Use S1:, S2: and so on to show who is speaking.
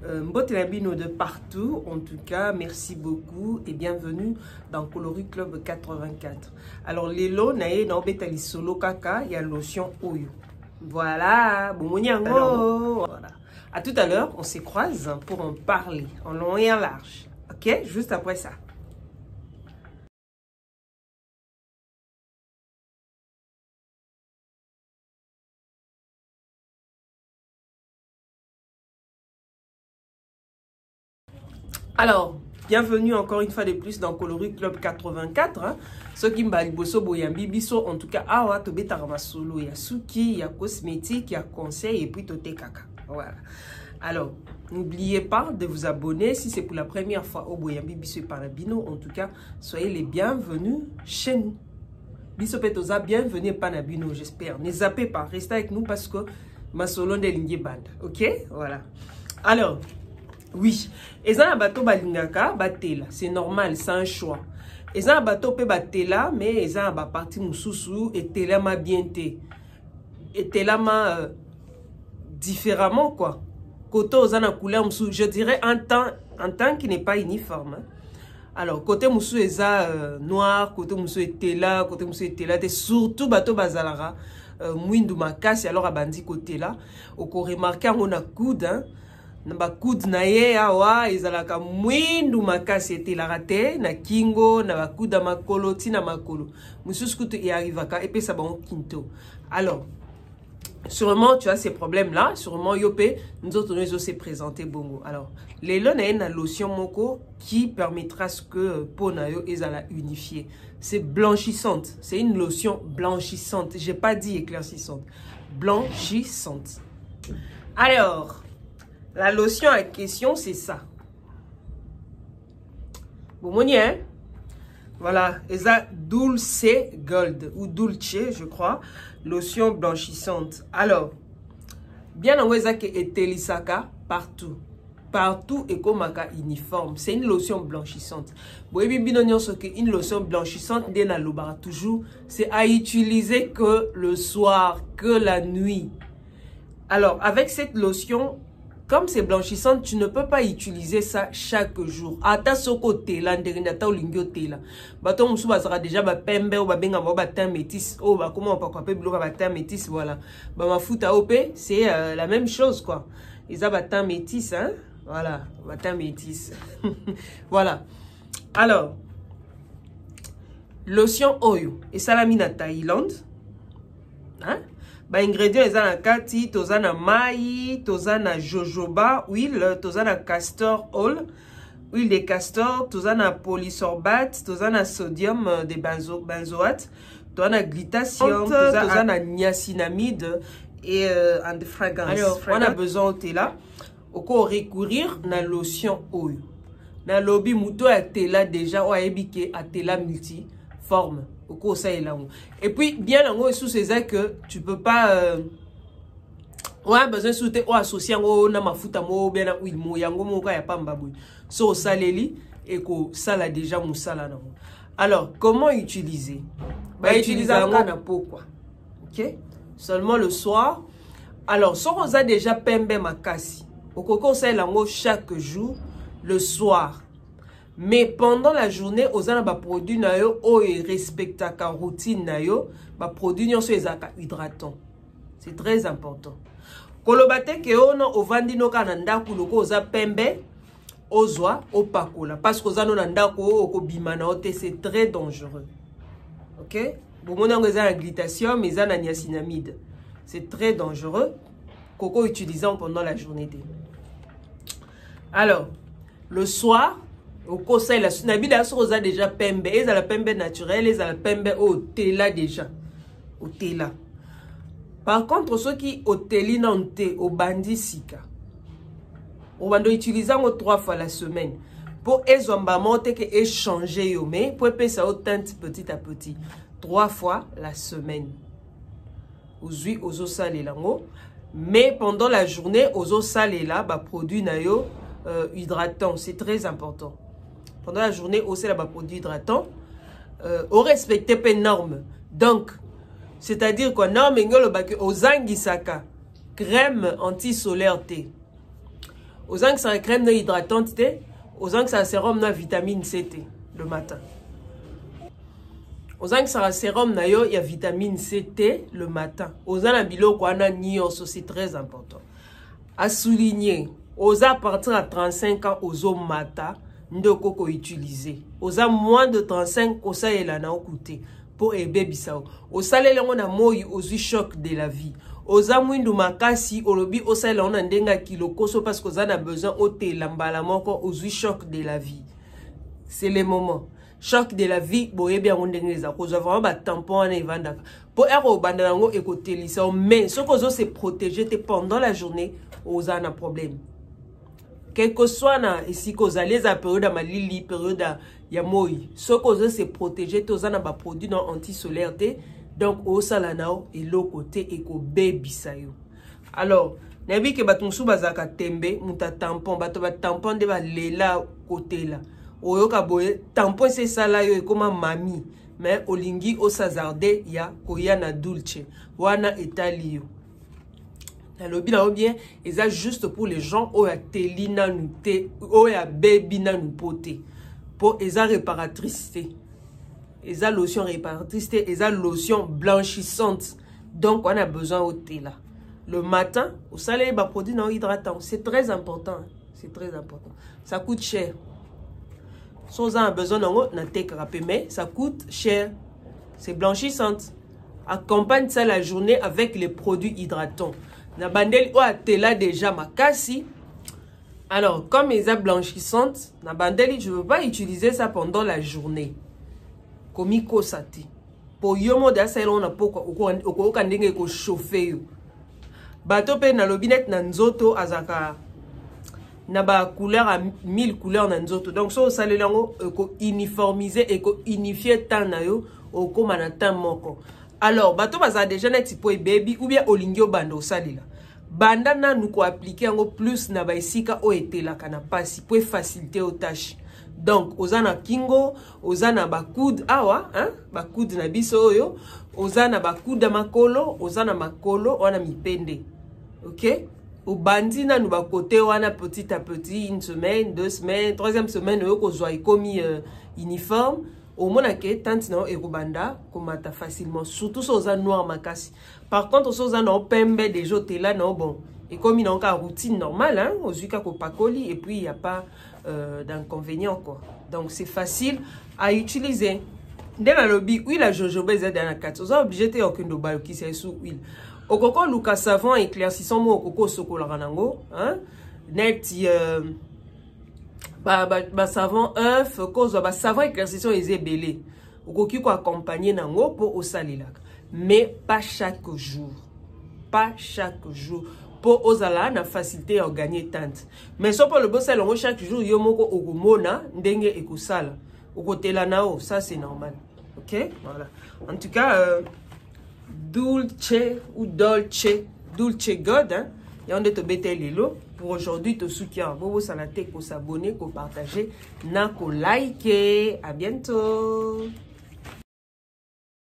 S1: Mbote Nabino de partout, en tout cas, merci beaucoup et bienvenue dans Coloris Club 84. Alors, Lelo, nae na obetali solo kaka, il y a lotion Oyo. Voilà, bon voilà. À tout à l'heure, on se croise pour en parler en long et en large. Ok, juste après ça. Alors, bienvenue encore une fois de plus dans Coloris Club 84. Hein. Ceux qui m'ont boyambi biso, en tout cas, awa to betarama solo, il y a souki, il y a cosmétique, il y a conseil et puis tote kaka. Voilà. Alors, n'oubliez pas de vous abonner si c'est pour la première fois au boyambi biso et Panabino. En tout cas, soyez les bienvenus chez nous. Biso petoza, bienvenue Panabino, j'espère. Ne zappez pas, restez avec nous parce que ma solo de ligne band. Ok? Voilà. Alors, oui, et ça bateau balingaka batela, c'est normal, c'est un choix. Et ça bateau pe batela, mais et ça ba parti mususu et tela ma bien té. Et tela ma différemment quoi. Côté aux ana couleur musu, je dirais un temps qui n'est pas uniforme. Hein. Alors côté musu et ça noir, côté musu et tela, côté musu et tela, surtout bateau bazalara mwindu makasi alors abandi côté là. Au ko remarquer on a coude hein. Na coude na ye awa ezalaka mwindu makasi etelaka te na kingo na bakuda makolo tina makolo mususu kutu y arrivaka et puis ça ba kinto. Alors sûrement tu as ces problèmes là, sûrement yopé nous autres nous aussi présenter bongo. Alors lelo na na lotion moko qui permettra ce que peau na yo ezala unifiée. C'est blanchissante, c'est une lotion blanchissante, j'ai pas dit éclaircissante, blanchissante. Alors la lotion en question, c'est ça. Bon, hein? Voilà, et ça, Dulce Gold, ou Dulce, je crois, lotion blanchissante. Alors, bien en weza que etelisaka partout. Partout et comme uniforme. C'est une lotion blanchissante. Bon, et bien, une lotion blanchissante, toujours, c'est à utiliser que le soir, que la nuit. Alors, avec cette lotion, comme c'est blanchissant, tu ne peux pas utiliser ça chaque jour. Ata soko tela nderindata olingyo tela. Bato musu bazara déjà ba pembe ou ba benga ba teint métis. Oh ba comment on peut appeler bloc ba teint métis voilà. Ba mafuta OP, c'est la même chose quoi. Ils ont ba teint métis hein. Voilà, ba teint métis. Voilà. Alors lotion Oyo et salamina Thaïlande. Hein? Ba ingrédients ezana kati, tozana mai, tozana jojoba, huile, tozana castor oil, huile de castor, tozana polysorbate, tozana sodium de benzoate, tozana glutathium, tozana niacinamide et en fragrance. Alors, on a besoin de là, au recourir na lotion oil. Na lobby muto a tela déjà ou a ebike a tela multiforme. Et puis, bien en haut, sous ces que tu peux pas. Ouais, besoin de soutenir ou associer au namafuta mo bien na huile mo yango mo ka ya pamba boy. So saleli et ko sala déjà musala na. Alors, comment utiliser? Bah utiliser na pourquoi? OK? Seulement le soir. Alors, so on a déjà pembe makasi. Au coco ça lango chaque jour le soir. Mais pendant la journée, aux ana ba produit na yo o respecta ka routine na yo, ba produit nyonso ezaka hydratant. C'est très important. Kolobate ke ono ovandi no kana ndaku loko oza pembe ozwa opakola parce que oza no ndako o bimana ote c'est très dangereux. OK? Bomona ngoza na glutathium mais na niacinamide. C'est très dangereux. Coco utilisant pendant la journée. Alors, le soir au conseil la sunabida soza déjà pembe et la pembe naturelle et la pembe au tela déjà au tela. Par contre ceux qui au teli nante au bandi sika on va utiliser 3 fois la semaine pour ezomba monte que échanger yo mais pour payer ça au teinte petit à petit 3 fois la semaine. Aujourd'hui ozo salé lango mais pendant la journée ozo salé là ba produit na yo hydratant, c'est très important. Pendant la journée, aussi là-bas produit hydratant, au respecter les normes. Donc, c'est-à-dire quoi, norme aux angisaka, crème anti-solaire T. Aux ans que ça crème non hydratante, aux ans que ça sérum na vitamine C le matin. Aux ans que ça sérum na yo, il y a vitamine C le matin. Aux ans na bilo ko ana nyonso, c'est très important. À souligner, aux à partir de 35 ans aux hommes mata, ndoko ko utiliser. Aux à moins de 35 ko ça est là na coûter pour aider bisao. Au salé on a moi aux choc de la vie. Aux amwindu makasi olobi osala on ndenga kilokoso parce que ça a besoin au lambala moko aux choc de la vie. C'est le moment. Choc de la vie, boye bien on ndengeza ko vraiment ba tampon na evanda. Pour ero bandango ekotelisa mais ce que se protéger pendant la journée aux a un problème. Quel que soit na ici que les a période à malili période ya moi. Ce que se protéger tous a ba produit non anti-solaire donc au salanao et l'autre côté et ko baby sayo. Alors, nabi ke batunsu bazaka tembe muta tampon bato ba tampon de ba lela côté là. Oyoka boye tampon c'est ça là yo comme mami mais olingi o sazarde ya koya na dulce wana etalio. Le bien bien et ça juste pour les gens au ya telina nous te au ya baby na nous poté pour esa réparatrice. Esa lotion réparatrice, esa lotion blanchissante. Donc, on a besoin au thé là. Le matin, au soleil, bah, produit non hydratant. C'est très important. C'est très important. Ça coûte cher. Si on a besoin d'un thé crapé, mais ça coûte cher. C'est blanchissante. Accompagne ça la journée avec les produits hydratants. Na bandel ou a thé là déjà ma cassi. Alors, comme esa blanchissante, na bandel, je ne veux pas utiliser ça pendant la journée. Komiko sati po yomo da selo na poko oko ndenge ko chauffer yo bato pe na lobinet na nzoto azaka na ba couleur à 1000 couleurs na nzoto donc so salelango ko uniformiser et ko unifier tan na yo oko manatan moko alors bato baza déjà na tipo baby ou bien olingio bando salila banda na nous ko appliquer ngo plus na ba isika o etela kana pasi pour faciliter aux tâches. Donc, ozana kingo, ozana bakoud awa, hein, bakoud na biso oyo, ozana bakoud makolo, ozana makolo, wana mipende. Ok? Au bandi na nous bakote wana petit à petit, une semaine, 2 semaines, 3e semaine, oyo kozwa ikomi uniforme, au monake, tant na erobanda, komata facilement, surtout so ozana noir makasi. Par contre, so ozana pembe de jote là, non bon. Et comme il y a encore routine normale, hein, aux Zuka Kopakoli, et puis il n'y a pas d'inconvénient, quoi. Donc c'est facile à utiliser. Dans la lobby, oui, la jojoba est dans la carte. Vous êtes obligé de faire aucun bal qui c'est sous huile. Au coco, Lucas savon éclaircissant mot au coco sokola ranango, hein, net, savon œuf, cause savon éclaircissant est belé. Au coco qui accompagner nango pour au salilak. Mais pas chaque jour. Pas chaque jour. Pour ozala na facilité à gagner tant. Mais so pour le boss salon chaque jour yo moko ogomona ndenge ekosala. Okotela nao, ça c'est normal. OK? Voilà. En tout cas Dulce ou Dulce God hein. Et on est au lelo pour aujourd'hui te soutien. Bobo salate ko s'abonner, ko partager, na ko liker. À bientôt.